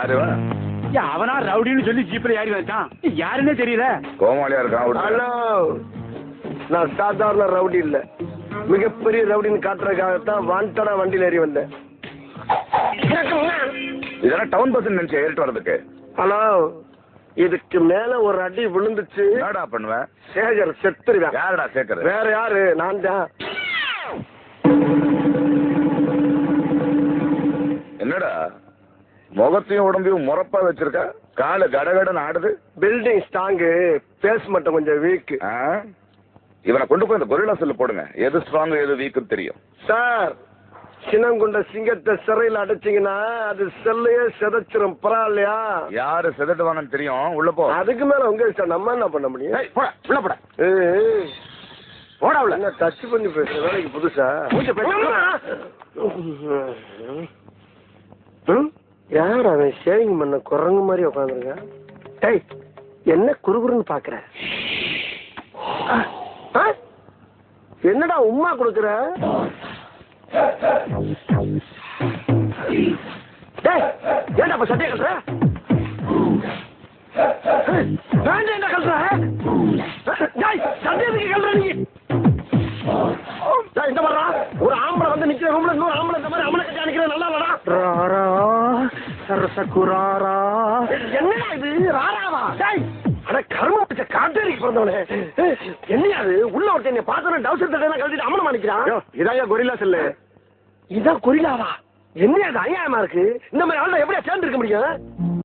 யாரு அவனா ரவுடின்னு சொல்லி ஜீப்ல ஏறி வச்சான். யாருன்னே தெரியல. கோமாளியா இருக்கான். ஹலோ, நான் சாதாரண ரவுடி இல்ல, மிகப்பெரிய ரவுடின்னு காட்டுறதுக்காகத்தான் வாண்டடா வண்டியில ஏறி வந்தேன். இதெல்லாம் டவுன் பஸ் நினைச்சு ஏறிட்டு வர்றதுக்கு. ஹலோ, இதுக்கு மேல ஒரு அடி விழுந்துச்சு என்னடா பண்ணுவேன்? சேகர் செத்துருவேன். யாருடா சேகர்? வேற யாரு? நான் தான். என்னடா முகத்தையும் உடம்பையும் முறப்பா வச்சிருக்க? காலு கடகடன்னு ஆடுது. பில்டிங் ஸ்ட்ராங்கு, பேஸ் மட்டும் கொஞ்சம் வீக். இவனை கொண்டு போய் இந்த கொரில்லா செல்ல போடுங்க. எது ஸ்ட்ராங் எது வீக்குன்னு தெரியும். சார், சின்னங்குண்ட சிங்கத்தை சிறையில் அடைச்சிங்கன்னா அது செல்லையே செதைச்சிரும். பரவாயில்லையா? யாரு செதட்டுவாங்கன்னு தெரியும். உள்ள போ. அதுக்கு மேல உங்க இஷ்டம், நம்ம என்ன பண்ண முடியும்? உள்ள போட. போடா. என்ன டச் பண்ணி பேசுற வேலைக்கு புதுசா? யார் அவன் ஷேவிங் பண்ண குரங்கு மாதிரி உட்காந்துருக்கான்? டேய், என்ன குறுகுறுன்னு பாக்குற? என்னடா உம்மா கொடுக்குற? டேய், ஏன்டா அப்ப சட்டையை கட்டுற? வேண்டாம், என்ன கட்டுற? டேய், சட்டையத்துக்கு கட்டுற நீ? இந்த மாதிரிடா ஒரு ஆம்பளை வந்து நிக்கிற ரூம்ல இன்னொரு ஆம்பளை இந்த மாதிரி அமலை கட்டி அனுக்கிற நல்லா இல்லடா. ராரா சரசகுராரா. என்னடா இது ராராவா? டேய், அட கர்ம பிடிச்ச காட்டேரிக்கு பிறந்தவனே. என்னையா அது? உள்ள ஒருத்தன் என்னை பார்த்தோன்னே டவுசர் தட்டையெல்லாம் கழட்டிட்டு அமலமா நிக்கிறான். இதான் கொரில்லா செல்லு. இதான் கொரில்லாவா? என்னையா அது அநியாயமா இருக்கு? இந்த மாதிரி ஆள் எப்படியா சேர்ந்து இருக்க முடியும்?